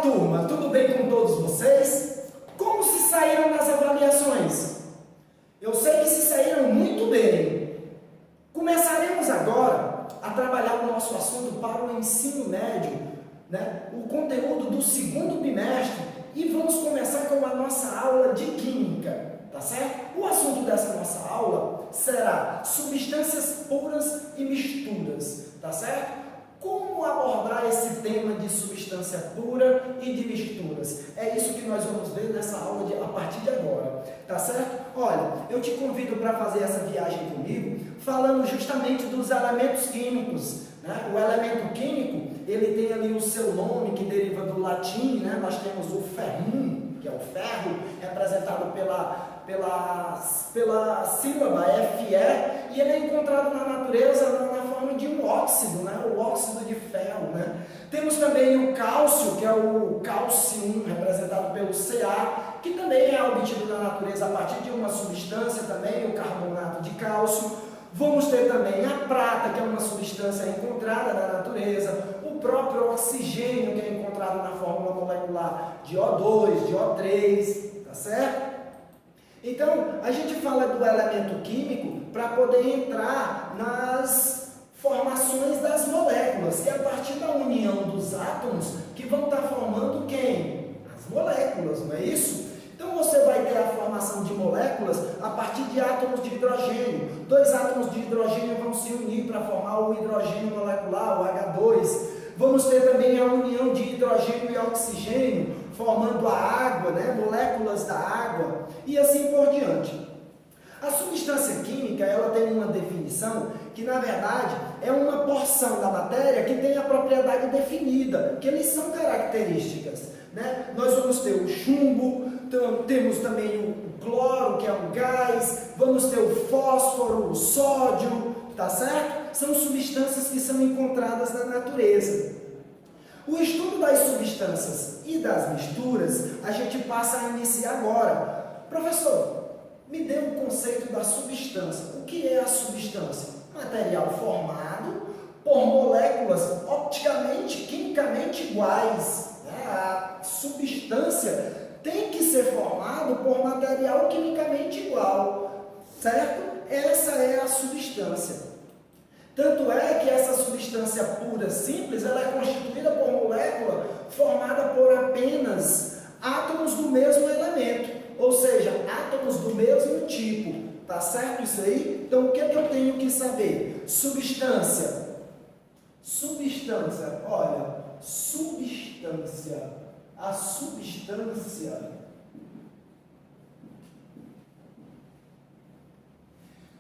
turma, tudo bem com todos vocês? Como se saíram nas avaliações? Eu sei que se saíram muito bem. Começaremos agora a trabalhar o nosso assunto para o ensino médio, o conteúdo do segundo bimestre, e vamos começar com a nossa aula de Química, tá certo? O assunto dessa nossa aula será substâncias puras e misturas, tá certo? Como abordar esse tema de substância pura e de misturas? É isso que nós vamos ver nessa aula a partir de agora, tá certo? Olha, eu te convido para fazer essa viagem comigo, falando justamente dos elementos químicos, né? O elemento químico, ele tem ali o seu nome, que deriva do latim, né? Nós temos o ferrum, que é o ferro, representado pela sílaba Fe, e ele é encontrado na natureza na forma de um óxido, né? O óxido de ferro, né? Temos também o cálcio, que é o cálcio, representado pelo Ca, que também é obtido na natureza a partir de uma substância também, o carbonato de cálcio. Vamos ter também a prata, que é uma substância encontrada na natureza, o próprio oxigênio, que é encontrado na fórmula molecular de O2, de O3, tá certo? Então, a gente fala do elemento químico para poder entrar nas formações das moléculas, que é a partir da união dos átomos que vão estar formando quem? As moléculas, não é isso? Então você vai ter a formação de moléculas a partir de átomos de hidrogênio. Dois átomos de hidrogênio vão se unir para formar o hidrogênio molecular, o H2. Vamos ter também a união de hidrogênio e oxigênio, formando a água, moléculas da água, e assim por diante. A substância química, ela tem uma definição que, na verdade, é uma porção da matéria que tem a propriedade definida, que eles são características. Nós vamos ter o chumbo, temos também o cloro, que é um gás, vamos ter o fósforo, o sódio, tá certo? São substâncias que são encontradas na natureza. O estudo das substâncias e das misturas, a gente passa a iniciar agora. Professor, me dê um conceito da substância. O que é a substância? Material formado por moléculas opticamente, quimicamente iguais. A substância tem que ser formada por material quimicamente igual, certo? Essa é a substância. Tanto é que essa substância pura simples, ela é constituída por molécula formada por apenas átomos do mesmo elemento, ou seja, átomos do mesmo tipo, tá certo isso aí? Então o que é que eu tenho que saber? Substância, olha, a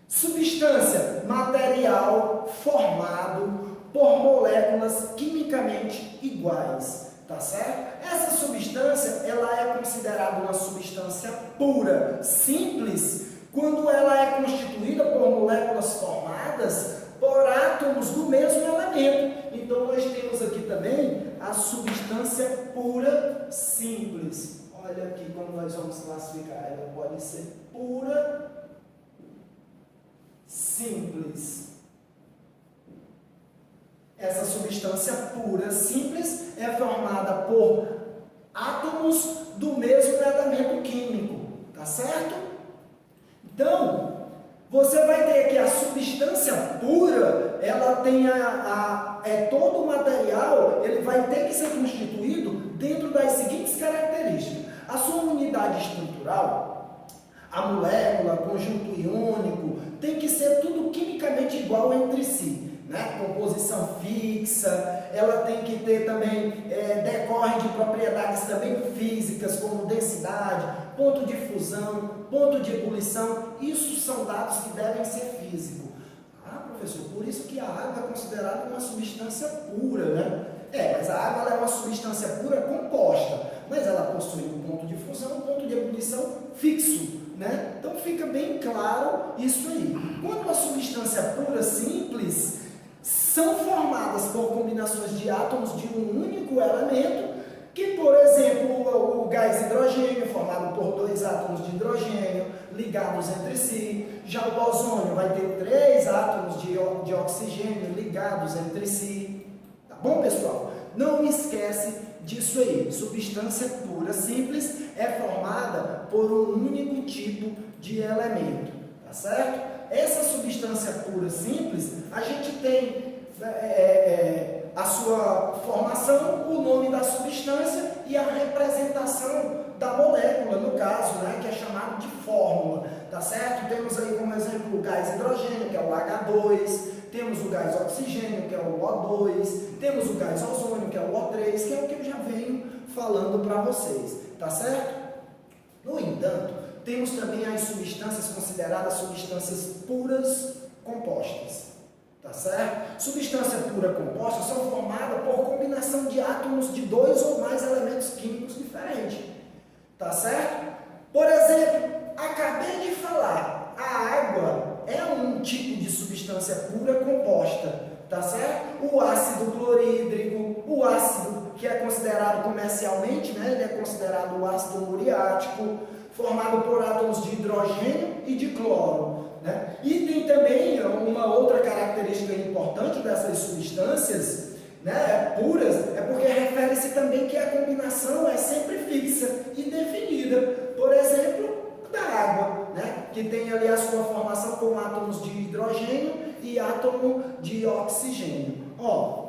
substância, material formado por moléculas quimicamente iguais, tá certo? Essa substância, ela é considerada uma substância pura, simples, quando ela é constituída por moléculas formadas por átomos do mesmo elemento. Então, nós temos aqui também a substância pura simples. Olha aqui como nós vamos classificar. Ela pode ser pura simples. Essa substância pura simples é formada por átomos do mesmo elemento químico, tá certo? Então, você vai ter que a substância pura, ela tem todo o material, ele vai ter que ser constituído dentro das seguintes características. A sua unidade estrutural, a molécula, conjunto iônico, tem que ser tudo quimicamente igual entre si. Composição fixa, ela tem que ter também, decorre de propriedades também físicas, como densidade, ponto de fusão, ponto de ebulição. Isso são dados que devem ser físicos. Ah, professor, por isso que a água é considerada uma substância pura, mas a água ela é uma substância pura composta, mas ela possui um ponto de fusão, um ponto de ebulição fixo, Então fica bem claro isso aí. Quando a substância pura simples são formadas por combinações de átomos de um único elemento, que, por exemplo, o gás hidrogênio, formado por dois átomos de hidrogênio ligados entre si. Já o ozônio vai ter 3 átomos de oxigênio ligados entre si. Tá bom, pessoal? Não esquece disso aí. Substância pura simples é formada por um único tipo de elemento, tá certo? Essa substância pura simples, a gente tem a sua formação, o nome da substância e a representação da molécula, no caso, né, que é chamado de fórmula, tá certo? Temos aí como exemplo o gás hidrogênio, que é o H2, temos o gás oxigênio, que é o O2, temos o gás ozônio, que é o O3, que é o que eu já venho falando para vocês, tá certo? No entanto, temos também as substâncias consideradas substâncias puras compostas, tá certo? Substância pura composta são formadas por combinação de átomos de 2 ou mais elementos químicos diferentes, tá certo? Por exemplo, acabei de falar, a água é um tipo de substância pura composta, tá certo? O ácido clorídrico, o ácido que é considerado comercialmente, né, ele é considerado o ácido muriático, formado por átomos de hidrogênio e de cloro, né? E tem também uma outra característica importante dessas substâncias, né, puras, é porque refere-se também que a combinação é sempre fixa e definida. Por exemplo, da água, né, que tem ali a sua formação com átomos de hidrogênio e átomo de oxigênio. Ó,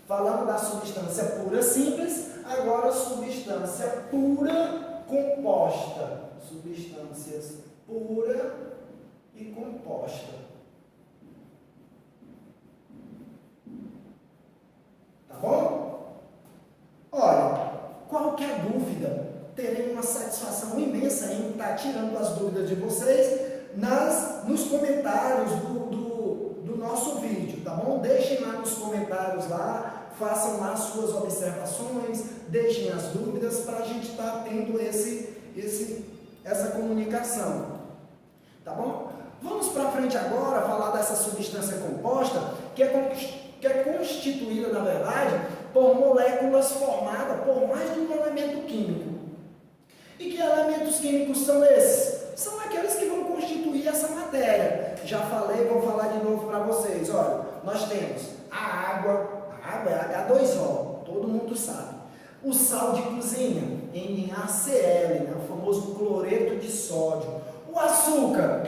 falando da substância pura simples, agora substância pura composta. Substâncias pura e composta. Tá bom? Olha, qualquer dúvida, terei uma satisfação imensa em estar tirando as dúvidas de vocês nos comentários do nosso vídeo, tá bom? Deixem lá nos comentários lá, façam lá suas observações, deixem as dúvidas para a gente estar tendo essa comunicação, tá bom? Vamos para frente agora falar dessa substância composta que é constituída, na verdade, por moléculas formadas por mais de um elemento químico. E que elementos químicos são esses? São aqueles que vão constituir essa matéria. Já falei, vou falar de novo para vocês. Olha, nós temos a água é H2O, todo mundo sabe. O sal de cozinha, NaCl, né, o famoso cloreto de sódio. O açúcar,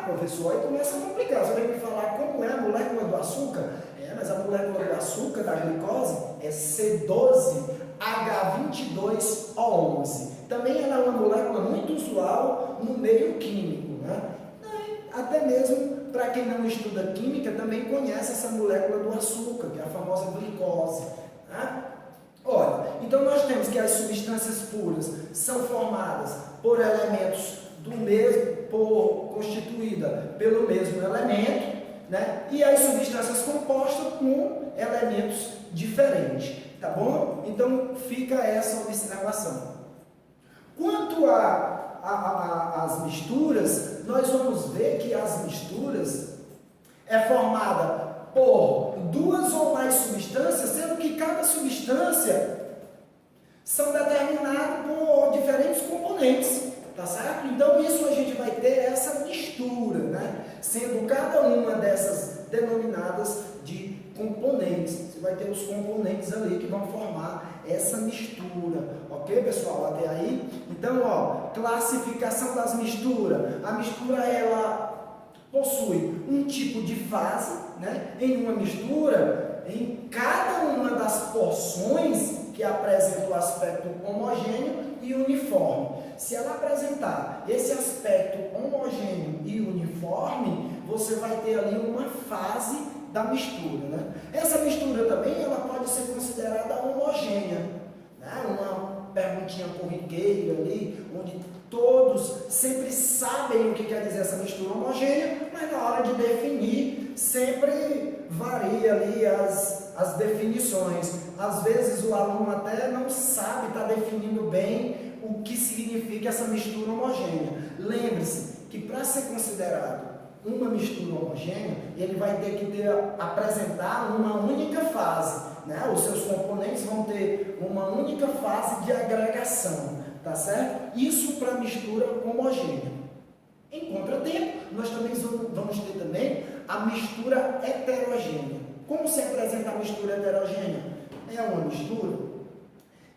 professor, aí começa a complicar. Você vai me falar como é a molécula do açúcar? Mas a molécula do açúcar, da glicose, é C12H22O11. Também ela é uma molécula muito usual no meio químico, né? Até mesmo para quem não estuda química, também conhece essa molécula do açúcar, que é a famosa glicose, né? Olha, então nós temos que as substâncias puras são formadas por elementos constituída pelo mesmo elemento, né? E as substâncias compostas com elementos diferentes, tá bom? Então fica essa observação. Quanto às misturas, nós vamos ver que as misturas é formada por 2 ou mais substâncias, sendo que cada substância são determinadas por diferentes componentes, tá certo? Então isso a gente vai ter essa mistura, né? Sendo cada uma dessas denominadas de componentes. Você vai ter os componentes ali que vão formar essa mistura, ok, pessoal? Até aí? Então, ó, classificação das misturas. A mistura, ela possui um tipo de fase, né? Em uma mistura, em cada uma das porções que apresenta o aspecto homogêneo e uniforme. Se ela apresentar esse aspecto homogêneo e uniforme, você vai ter ali uma fase da mistura, né? Essa mistura também ela pode ser considerada homogênea, né? Uma perguntinha corriqueira ali, onde todos sempre sabem o que quer dizer essa mistura homogênea, mas na hora de definir sempre varia ali as definições. Às vezes o aluno até não sabe, está definindo bem o que significa essa mistura homogênea. Lembre-se que para ser considerado uma mistura homogênea, ele vai ter que apresentar uma única fase, né? Os seus componentes vão ter uma única fase de agregação, tá certo? Isso para mistura homogênea. Em contratempo, nós também vamos ter também a mistura heterogênea. Como se apresenta a mistura heterogênea? é uma mistura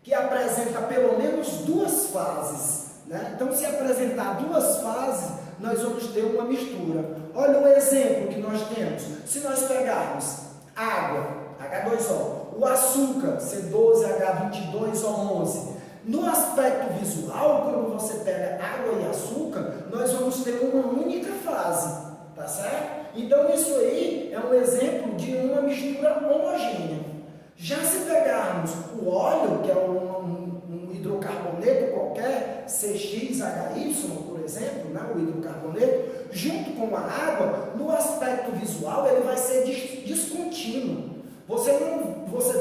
que apresenta pelo menos duas fases, né? Então, se apresentar duas fases, nós vamos ter uma mistura. Olha o exemplo que nós temos. Se nós pegarmos água, H2O, o açúcar, C12H22O11, no aspecto visual, quando você pega água e açúcar, nós vamos ter uma única fase, tá certo? Então, isso aí é um exemplo de uma mistura homogênea. Já se pegarmos o óleo, que é um hidrocarboneto qualquer, CXHY, por exemplo, né, o hidrocarboneto, junto com a água, no aspecto visual, ele vai ser descontínuo. Você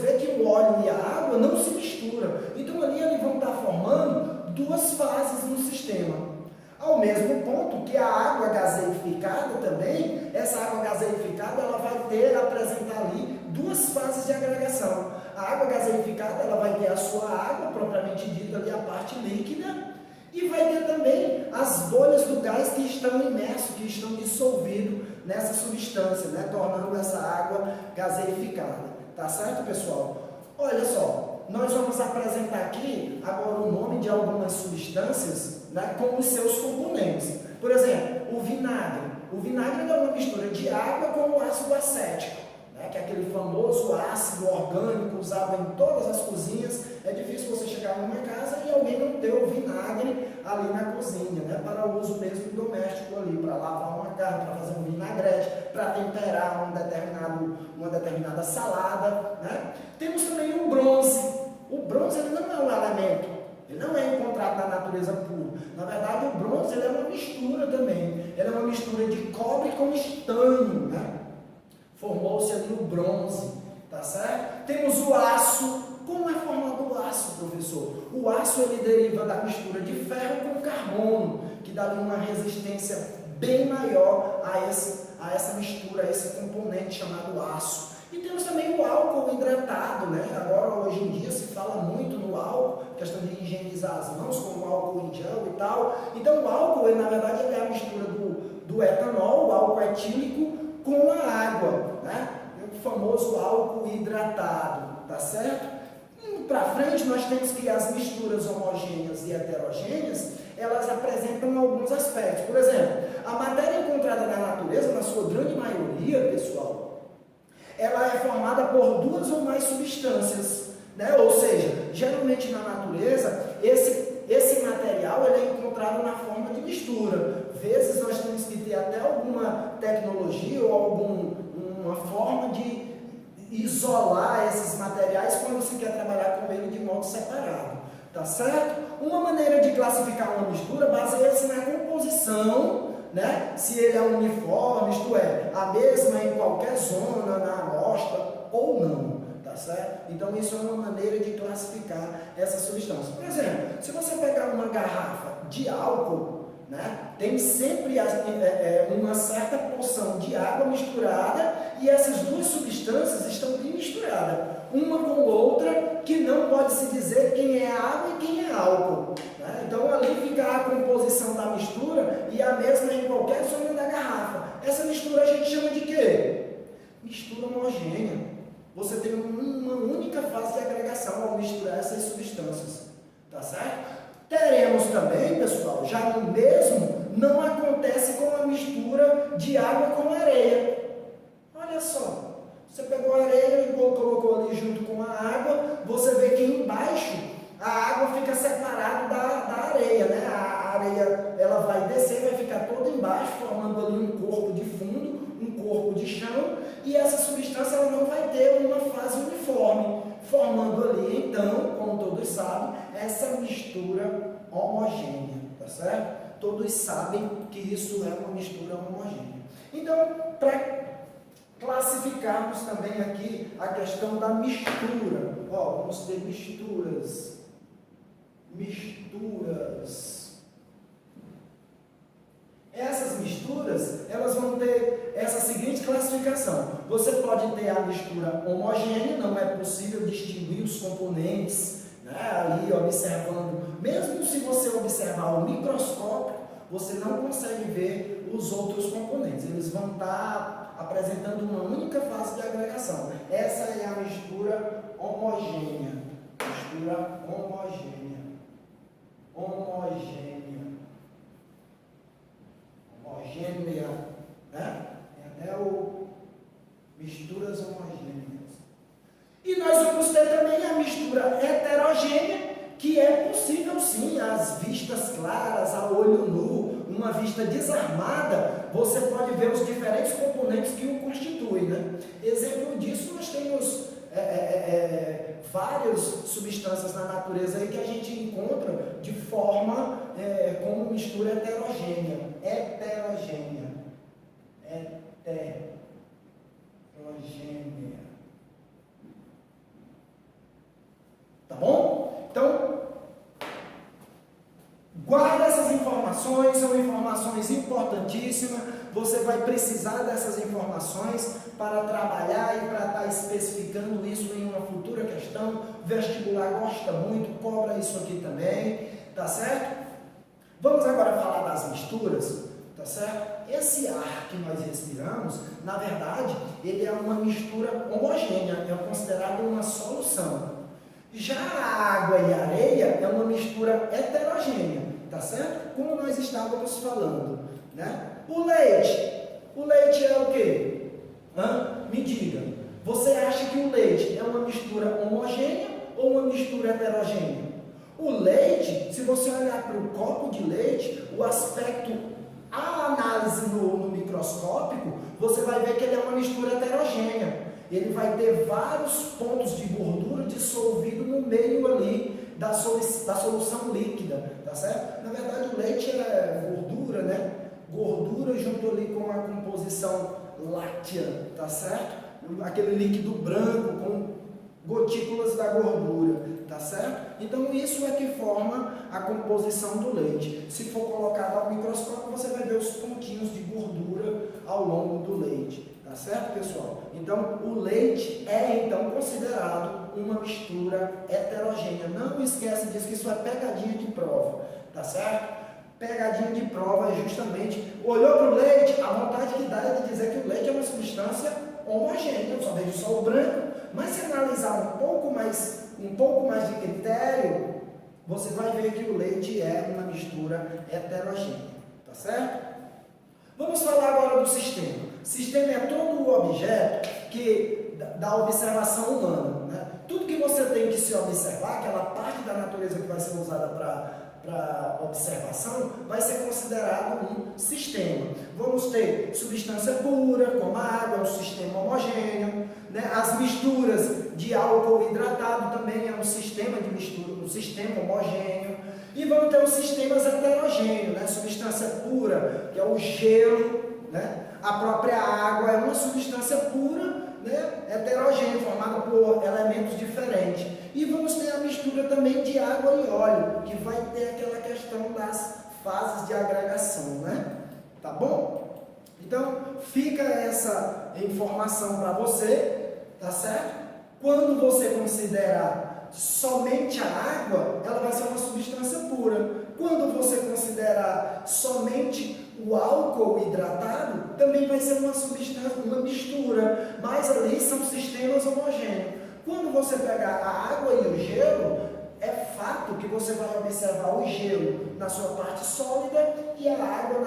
vê que o óleo e a água não se misturam. Então, ali eles vão estar formando duas fases no sistema. Ao mesmo ponto que a água gaseificada também, essa água gaseificada, ela vai apresentar ali duas fases de agregação. A água gaseificada, ela vai ter a sua água, propriamente dita ali, a parte líquida, e vai ter também as bolhas do gás que estão imersos, que estão dissolvidos nessa substância, né, tornando essa água gaseificada. Tá certo, pessoal? Olha só, nós vamos apresentar aqui agora o nome de algumas substâncias, né, com os seus componentes. Por exemplo, o vinagre. O vinagre é uma mistura de água com o ácido acético, né, que é aquele famoso ácido orgânico usado em todas as cozinhas. É difícil você chegar numa casa e alguém não ter o vinagre ali na cozinha, né, para o uso mesmo doméstico ali, para lavar uma carne, para fazer um vinagrete, para temperar uma determinada salada, né? Temos também o bronze. O bronze ele não é um elemento, ele não é encontrado na natureza pura. Na verdade, o bronze ele é uma mistura também. Ele é uma mistura de cobre com estanho, né? Formou-se ali o bronze, tá certo? Temos o aço. Como é formado o aço, professor? O aço ele deriva da mistura de ferro com carbono, que dá ali uma resistência bem maior a essa mistura, a esse componente chamado aço. E temos também o álcool hidratado, né? Agora, hoje em dia, se fala muito no álcool, questão de higienizar as mãos com o álcool em gel e tal. Então, o álcool, ele, na verdade, ele é a mistura do etanol, o álcool etílico, com a água, né? O famoso álcool hidratado, tá certo? Para frente, nós temos que as misturas homogêneas e heterogêneas, elas apresentam alguns aspectos. Por exemplo, a matéria encontrada na natureza, na sua grande maioria, pessoal, ela é formada por duas ou mais substâncias, né? Ou seja, geralmente na natureza, esse material ele é encontrado na forma de mistura. Às vezes nós temos que ter até alguma tecnologia ou alguma forma de isolar esses materiais quando se quer trabalhar com ele de modo separado, tá certo? Uma maneira de classificar uma mistura baseia-se na composição, né? Se ele é uniforme, isto é, a mesma em qualquer zona, na amostra ou não, tá certo? Então isso é uma maneira de classificar essa substância. Por exemplo, se você pegar uma garrafa de álcool, né, tem sempre uma certa porção de água misturada e essas duas substâncias estão bem misturadas, uma com outra, que não pode se dizer quem é água e quem é álcool, né? Então ali fica a composição da mistura e a mesma em qualquer zona da garrafa. Essa mistura a gente chama de quê? Mistura homogênea. Você tem uma única fase de agregação ao misturar essas substâncias, tá certo? Teremos também, pessoal, já no mesmo, não acontece com a mistura de água com areia. Olha só, você pegou a areia e colocou ali junto com a água, você vê que embaixo a água fica separada da areia, né? A areia ela vai descer, vai ficar toda embaixo, formando ali um corpo de fundo, um corpo de chão, e essa substância ela não vai ter uma fase uniforme, formando ali, então, como todos sabem, essa mistura homogênea, tá certo? Todos sabem que isso é uma mistura homogênea. Então, para classificarmos também aqui a questão da mistura, ó, vamos ter misturas. Essas misturas, elas vão ter essa seguinte classificação. Você pode ter a mistura homogênea, não é possível distinguir os componentes, né, ali observando. Mesmo se você observar o microscópio, você não consegue ver os outros componentes. Eles vão estar apresentando uma única fase de agregação. Essa é a mistura homogênea. Mistura homogênea. Homogênea. Né? Tem até o misturas homogêneas. E nós vamos ter também a mistura heterogênea, que é possível sim, às vistas claras, a olho nu, uma vista desarmada, você pode ver os diferentes componentes que o constituem, né? Exemplo disso, nós temos várias substâncias na natureza aí que a gente encontra de forma como mistura heterogênea. Heterogênea. Tá bom? Então, guarda essas informações, são informações importantíssimas. Você vai precisar dessas informações para trabalhar e para estar especificando isso em uma futura questão. O vestibular gosta muito, cobra isso aqui também, tá certo? Vamos agora falar das misturas, tá certo? Esse ar que nós respiramos, na verdade, ele é uma mistura homogênea, é considerado uma solução. Já a água e a areia é uma mistura heterogênea, tá certo? Como nós estávamos falando, né? O leite é o quê? Me diga, você acha que o leite é uma mistura homogênea ou uma mistura heterogênea? O leite, se você olhar para o copo de leite, o aspecto, a análise no microscópico, você vai ver que ele é uma mistura heterogênea. Ele vai ter vários pontos de gordura dissolvido no meio ali da solução líquida, tá certo? Na verdade, o leite é gordura, né? Gordura junto ali com a composição láctea, tá certo? Aquele líquido branco com gotículas da gordura, tá certo? Então isso é que forma a composição do leite. Se for colocado ao microscópio, você vai ver os pontinhos de gordura ao longo do leite, tá certo, pessoal? Então o leite é então considerado uma mistura heterogênea. Não esquece disso, que isso é pegadinha de prova, tá certo? Pegadinha de prova é justamente, olhou para o leite, a vontade que dá é de dizer que o leite é uma substância homogênea, eu só vejo só o branco, mas se analisar um pouco mais de critério, você vai ver que o leite é uma mistura heterogênea, tá certo? Vamos falar agora do sistema. Sistema é todo o objeto da observação humana, né? Tudo que você tem que se observar, aquela parte da natureza que vai ser usada para observação, vai ser considerado um sistema. Vamos ter substância pura, como a água, é um sistema homogêneo, né? As misturas de álcool hidratado também é um sistema de mistura, um sistema homogêneo. E vamos ter os sistemas heterogêneos, né? Substância pura, que é o gelo, né? A própria água é uma substância pura, né? Heterogênea, formada por elementos diferentes. E vamos ter a mistura também de água e óleo, que vai ter aquela questão das fases de agregação, né? Tá bom? Então, fica essa informação para você, tá certo? Quando você considerar somente a água, ela vai ser uma substância pura. Quando você considerar somente o álcool hidratado, também vai ser uma substância, uma mistura, mas ali são sistemas homogêneos. Quando você pegar a água e o gelo, é fato que você vai observar o gelo na sua parte sólida e a água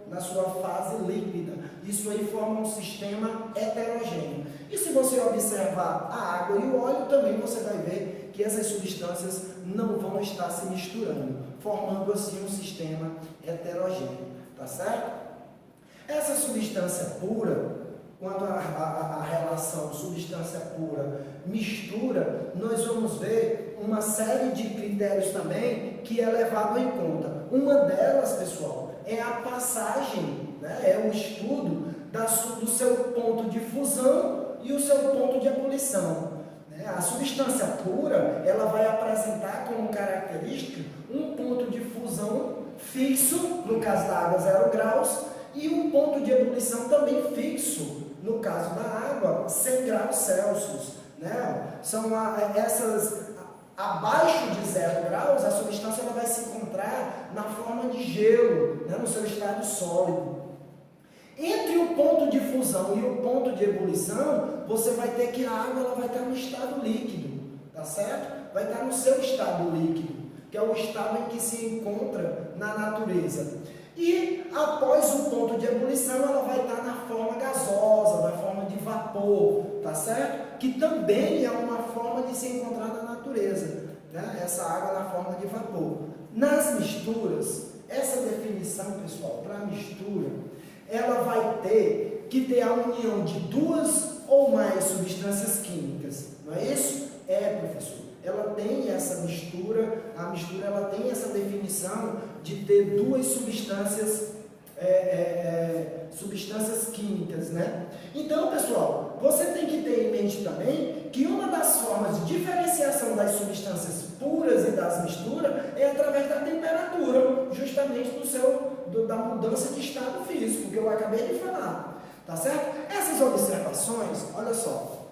na sua fase líquida. Isso aí forma um sistema heterogêneo. E se você observar a água e o óleo, também você vai ver que essas substâncias não vão estar se misturando, formando assim um sistema heterogêneo, tá certo? Essa substância pura, quando a relação substância pura mistura, nós vamos ver uma série de critérios também que é levado em conta. Uma delas, pessoal, é a passagem, né? É o estudo do seu ponto de fusão e o seu ponto de ebulição. A substância pura, ela vai apresentar como característica um ponto de fusão fixo, no caso da água 0 graus, e um ponto de ebulição também fixo, no caso da água 100 graus Celsius. Né? São essas, abaixo de 0 graus, a substância ela vai se encontrar na forma de gelo, né? No seu estado sólido. Entre o ponto de fusão e o ponto de ebulição, você vai ter que a água ela vai estar no estado líquido, tá certo? Vai estar no seu estado líquido, que é o estado em que se encontra na natureza. E após o ponto de ebulição, ela vai estar na forma gasosa, na forma de vapor, tá certo? Que também é uma forma de se encontrar na natureza, né? Essa água na forma de vapor. Nas misturas, essa definição, pessoal, para a mistura, ela vai ter que ter a união de duas ou mais substâncias químicas, não é isso? É, professor. Ela tem essa mistura, a mistura ela tem essa definição de ter duas substâncias, substâncias químicas, né? Então, pessoal, você tem que ter em mente também que uma das formas de diferenciação das substâncias puras e das misturas é através da temperatura, justamente da mudança de estado físico, que eu acabei de falar, tá certo? Essas observações, olha só,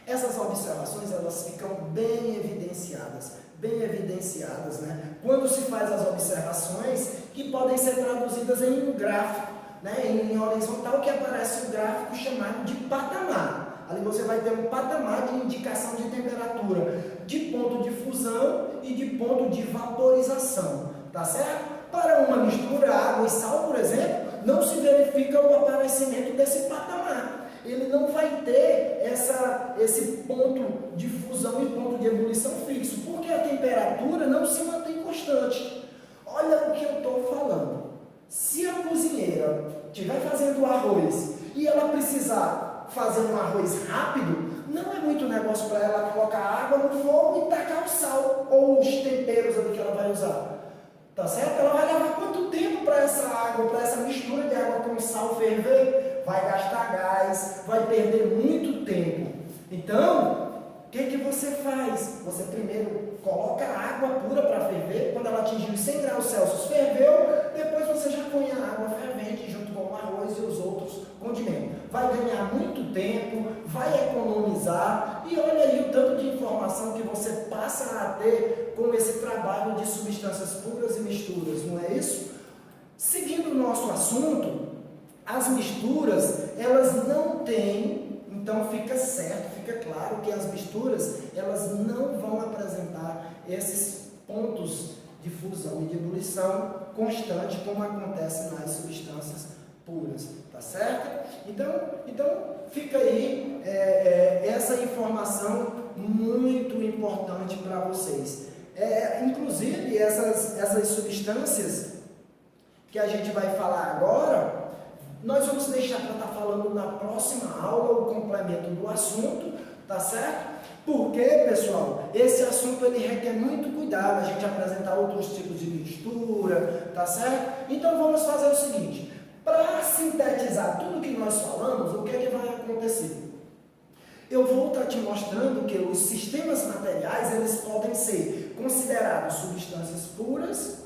essas observações elas ficam bem evidenciadas, né? Quando se faz as observações que podem ser traduzidas em um gráfico, né? Em horizontal que aparece um gráfico chamado de patamar. Ali você vai ter um patamar de indicação de temperatura de ponto de fusão e de ponto de vaporização, tá certo? Para uma mistura água e sal, por exemplo, não se verifica o aparecimento desse patamar. Ele não vai ter esse ponto de fusão e ponto de ebulição fixo, porque a temperatura não se mantém constante. Olha o que eu estou falando. Se a cozinheira estiver fazendo arroz e ela precisar fazer um arroz rápido, não é muito negócio para ela colocar água no fogo e tacar o sal ou os temperos ali que ela vai usar. Tá certo? Ela vai levar quanto tempo para essa água, para essa mistura de água com sal ferver? Vai gastar gás, vai perder muito tempo. Então, o que você faz? Você primeiro coloca a água pura para ferver, quando ela atingir os 100 graus Celsius, ferveu, depois você já põe a água fervente junto com o arroz e os outros condimentos. Vai ganhar muito tempo, vai economizar, e olha aí o tanto de informação que você passa a ter com esse trabalho de substâncias puras e misturas, não é isso? Seguindo o nosso assunto, as misturas, elas não têm, então fica certo, fica claro que as misturas, elas não vão apresentar esses pontos de fusão e de ebulição constante, como acontece nas substâncias puras, tá certo? Então fica aí essa informação muito importante para vocês. Inclusive, essas substâncias que a gente vai falar agora, nós vamos deixar para estar falando na próxima aula, o complemento do assunto, tá certo? Porque, pessoal, esse assunto ele requer muito cuidado, a gente apresentar outros tipos de mistura, tá certo? Então vamos fazer o seguinte, para sintetizar tudo que nós falamos, o que é que vai acontecer? Eu vou estar te mostrando que os sistemas materiais, eles podem ser considerados substâncias puras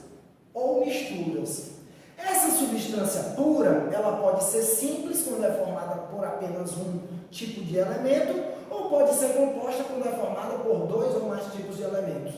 ou misturas. Essa substância pura, ela pode ser simples, quando é formada por apenas um tipo de elemento, ou pode ser composta quando é formada por dois ou mais tipos de elementos.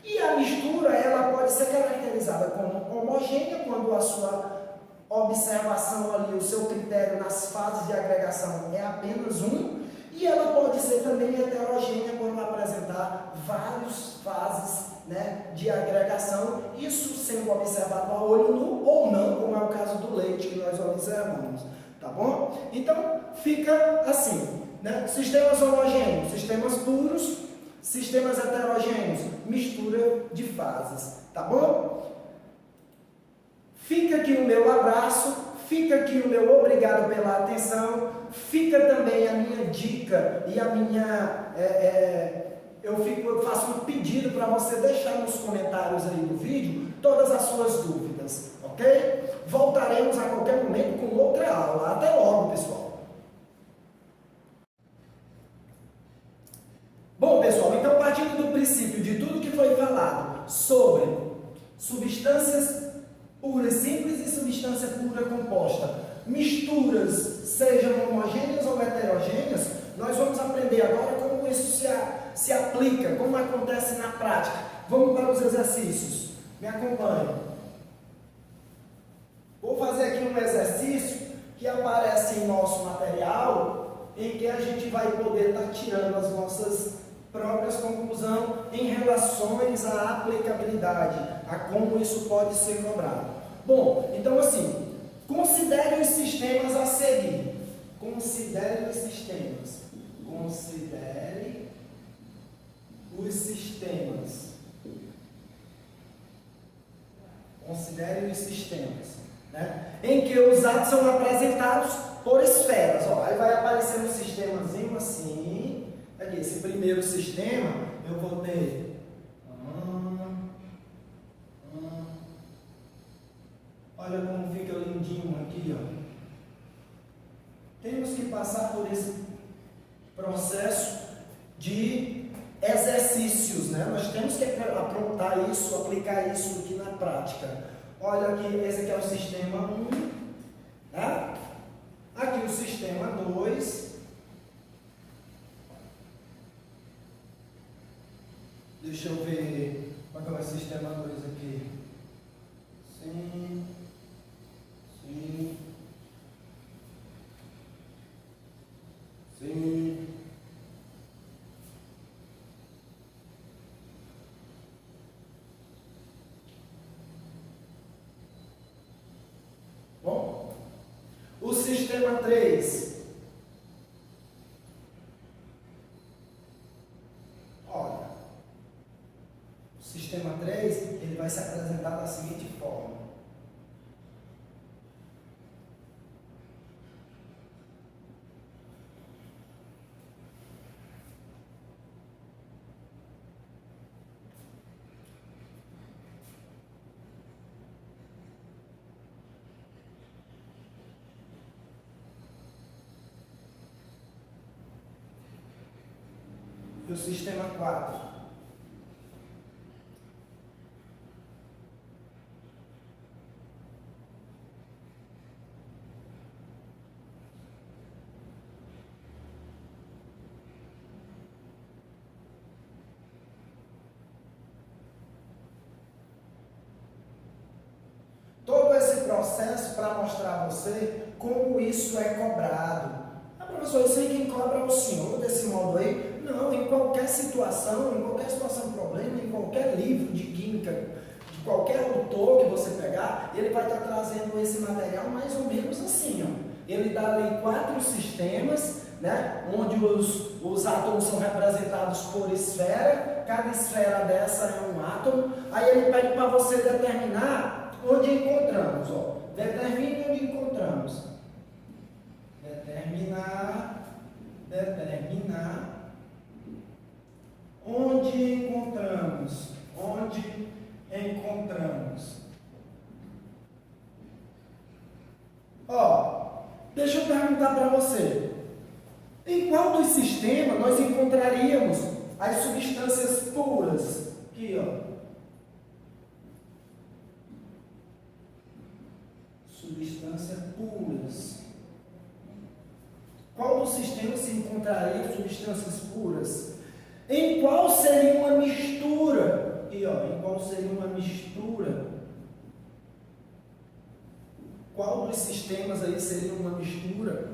E a mistura, ela pode ser caracterizada como homogênea, quando a sua observação ali, o seu critério nas fases de agregação é apenas um, e ela pode ser também heterogênea quando apresentar várias fases, né, de agregação, isso sendo observado a olho nu ou não, como é o caso do leite que nós observamos, tá bom? Então, fica assim, né? Sistemas homogêneos, sistemas puros, sistemas heterogêneos, mistura de fases, tá bom? Fica aqui o meu abraço, fica aqui o meu obrigado pela atenção, fica também a minha dica e a minha... eu faço um pedido para você deixar nos comentários aí do vídeo todas as suas dúvidas, ok? Voltaremos a qualquer momento com outra aula. Até logo, pessoal! Bom, pessoal, então partindo do princípio de tudo que foi falado sobre substâncias puras simples e substância pura composta, misturas, sejam homogêneas ou heterogêneas, nós vamos aprender agora como isso se aplica, como acontece na prática. Vamos para os exercícios. Me acompanhe. Vou fazer aqui um exercício que aparece em nosso material, em que a gente vai poder estar tirando as nossas próprias conclusões em relações à aplicabilidade, a como isso pode ser cobrado. Bom, então assim, considere os sistemas a seguir. Considere os sistemas. Considere os sistemas. Considere os sistemas, né? Em que os atos são apresentados por esferas. Ó, aí vai aparecer um sistemazinho assim. Aqui, esse primeiro sistema, eu vou ter olha como fica lindinho aqui, ó. Temos que passar por esse processo de exercícios, né? Nós temos que aprontar isso, aplicar isso aqui na prática. Olha aqui, esse aqui é o sistema 1, né? Aqui o sistema 2. Deixa eu ver qual é o sistema 2 aqui. Sim. Sim. Sim. Bom, o sistema 3. Olha, o sistema 3, ele vai se apresentar da seguinte forma. E o sistema 4. Todo esse processo para mostrar a você como isso é cobrado. Ah, professor, eu sei quem cobra é o senhor desse modo aí. Não, em qualquer situação, problema, em qualquer livro de química, de qualquer autor que você pegar, ele vai estar trazendo esse material mais ou menos assim, ó. Ele dá ali 4 sistemas, né, onde os átomos são representados por esfera, cada esfera dessa é um átomo, aí ele pede para você determinar onde encontramos, ó. Determine onde encontramos. Determinar onde encontramos. Onde encontramos. Ó, deixa eu perguntar para você. Em qual dos sistemas nós encontraríamos as substâncias puras? Aqui, ó. Substâncias puras. Qual dos sistemas se encontraria substâncias puras? Em qual seria uma mistura? Aqui, ó, em qual seria uma mistura? Qual dos sistemas aí seria uma mistura?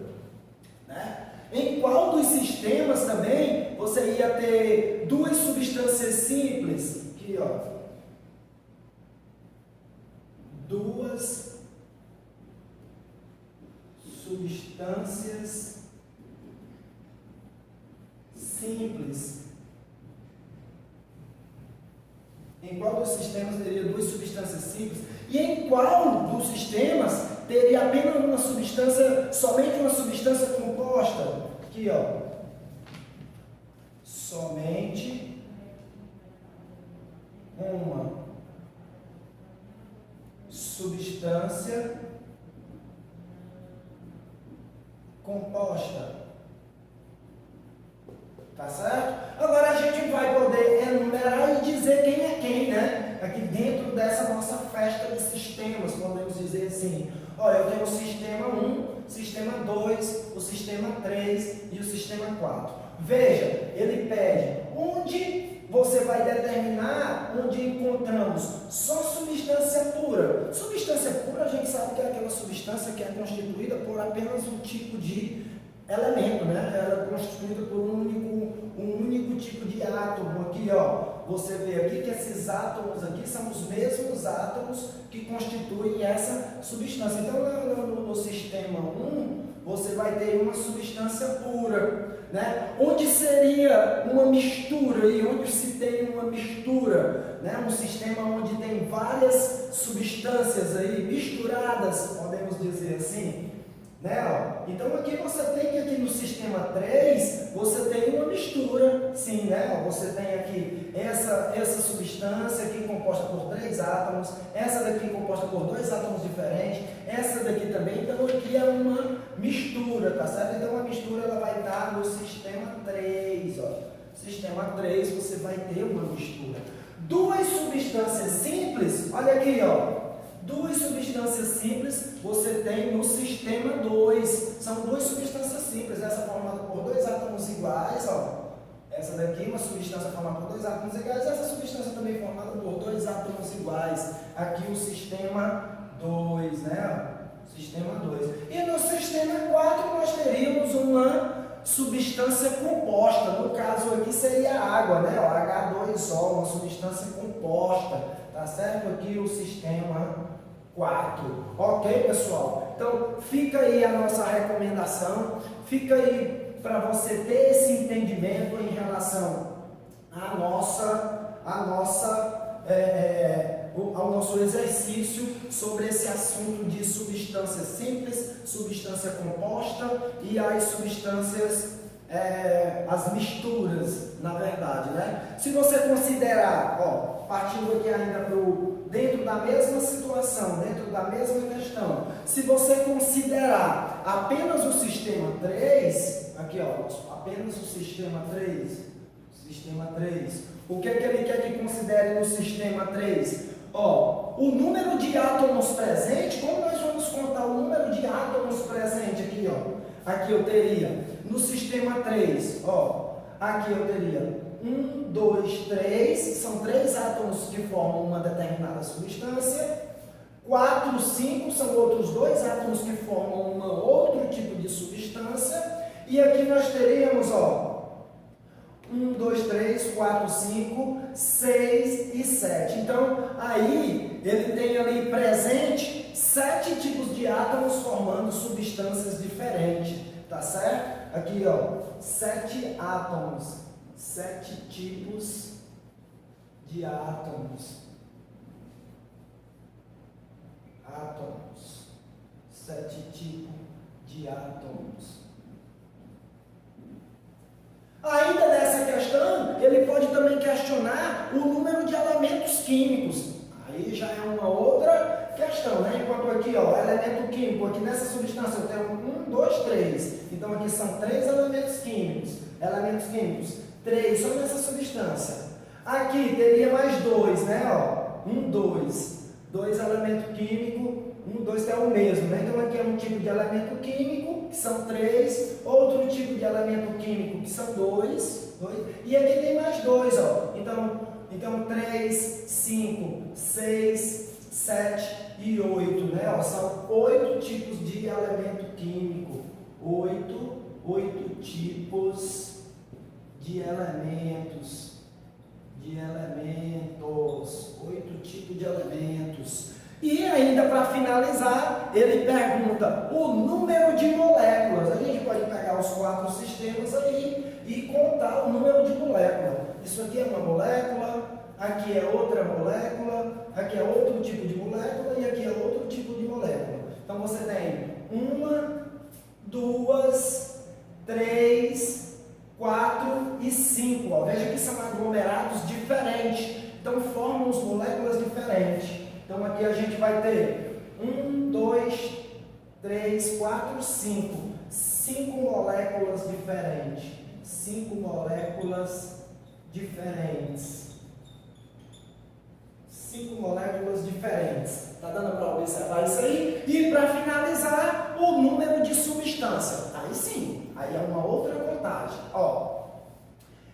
Né? Em qual dos sistemas também você ia ter 2 substâncias simples? Aqui, ó. 2 substâncias simples. Em qual dos sistemas teria 2 substâncias simples? E em qual dos sistemas teria apenas uma substância, somente uma substância composta? Aqui, ó. Somente uma substância composta. Tá certo? Agora a gente vai poder enumerar e dizer quem é quem, né? Aqui dentro dessa nossa festa de sistemas, podemos dizer assim. Olha, eu tenho o sistema 1, sistema 2, o sistema 3 e o sistema 4. Veja, ele pede onde você vai determinar onde encontramos só substância pura. Substância pura a gente sabe que é aquela substância substância que é constituída por apenas um tipo de elemento, né? Ela é constituída por um único tipo de átomo. Aqui, ó, você vê aqui que esses átomos aqui são os mesmos átomos que constituem essa substância. Então, no sistema 1, você vai ter uma substância pura, né? Onde seria uma mistura, e onde se tem uma mistura, né? Um sistema onde tem várias substâncias aí misturadas, podemos dizer assim, né? Então aqui você tem que aqui no sistema 3, você tem uma mistura, sim, né? Você tem aqui essa substância aqui composta por 3 átomos, essa daqui composta por 2 átomos diferentes, essa daqui também, então aqui é uma mistura, tá certo? Então a mistura ela vai estar no sistema 3, ó. Sistema 3 você vai ter uma mistura. 2 substâncias simples, olha aqui, ó. 2 substâncias simples você tem no sistema 2. São 2 substâncias simples, essa formada por 2 átomos iguais, ó. Essa daqui é uma substância formada por 2 átomos iguais, essa substância também formada por 2 átomos iguais. Aqui o sistema 2, né? Sistema 2. E no sistema 4 nós teríamos uma substância composta. No caso aqui seria a água, né? O H2O, uma substância composta. Tá certo? Aqui o sistema 4. Ok, pessoal? Então, fica aí a nossa recomendação. Fica aí para você ter esse entendimento em relação ao nosso exercício sobre esse assunto de substância simples, substância composta e as substâncias, as misturas, na verdade, né? Se você considerar, ó, partindo aqui ainda dentro da mesma situação, dentro da mesma questão, se você considerar apenas o sistema 3, aqui ó, apenas o sistema 3, o que é que ele quer que considere no sistema 3? Ó, o número de átomos presente, como nós vamos contar o número de átomos presente aqui, ó? Aqui eu teria, no sistema 3, ó, aqui eu teria 1, 2, 3, são 3 átomos que formam uma determinada substância. 4, 5 são outros 2 átomos que formam um outro tipo de substância. E aqui nós teríamos, ó, 1, 2, 3, 4, 5, 6 e 7. Então, aí, ele tem ali presente 7 tipos de átomos formando substâncias diferentes, tá certo? Aqui, ó, 7 átomos, 7 tipos de átomos. 7 tipos de átomos. Ainda nessa questão, ele pode também questionar o número de elementos químicos. Aí já é uma outra questão, né? Enquanto aqui, ó, elemento químico, aqui nessa substância eu tenho 1, 2, 3. Então aqui são 3 elementos químicos. Elementos químicos, 3 só nessa substância. Aqui teria mais 2, né? Ó, 1, 2. 2 elementos químicos, 1, 2 é o mesmo, né? Então aqui é um tipo de elemento químico, que são 3, outro tipo de elemento químico, que são 2, e aqui tem mais 2, ó. Então 3, 5, 6, 7 e 8, né? Ó, são 8 tipos de elemento químico. 8 tipos de elementos. 8 tipos de elementos. E ainda para finalizar, ele pergunta o número de moléculas. A gente pode pegar os 4 sistemas aí e contar o número de moléculas. Isso aqui é uma molécula, aqui é outra molécula, aqui é outro tipo de molécula e aqui é outro tipo de molécula. Então você tem 1, 2, 3, 4 e 5. Ó. Veja que são aglomerados diferentes. Então formam as moléculas diferentes. Então aqui a gente vai ter 1, 2, 3, 4, 5. 5 moléculas diferentes. 5 moléculas diferentes. 5 moléculas diferentes. Tá dando para observar isso aí? E para finalizar, o número de substância. Aí sim, aí é uma outra contagem. Ó,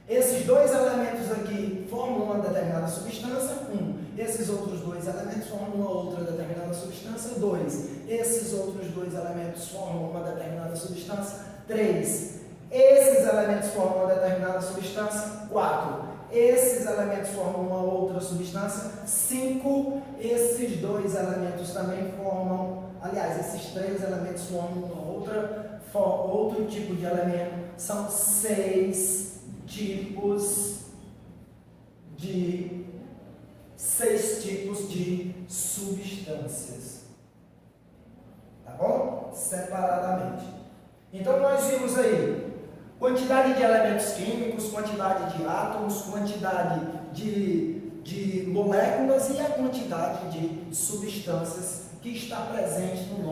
esses 2 elementos aqui formam uma determinada substância, 1. Esses outros 2 elementos formam uma outra determinada substância, 2. esses outros dois elementos formam uma determinada substância. 3, esses elementos formam uma determinada substância. 4, esses elementos formam uma outra substância. 5, esses dois elementos também formam, aliás, esses 3 elementos formam outro tipo de elemento. São 6 tipos de substâncias. Tá bom? Separadamente. Então nós vimos aí quantidade de elementos químicos, quantidade de átomos, quantidade de moléculas e a quantidade de substâncias que está presente nos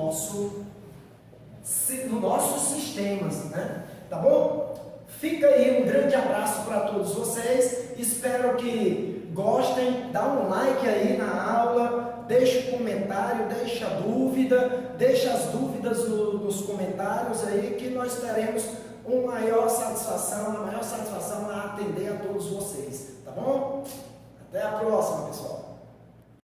nossos sistemas, né? Tá bom? Fica aí um grande abraço para todos vocês. Espero que gostem. Dá um like aí na aula, deixa um comentário, deixa dúvida, deixa as dúvidas nos comentários aí, que nós teremos a maior satisfação a atender a todos vocês, tá bom? Até a próxima, pessoal.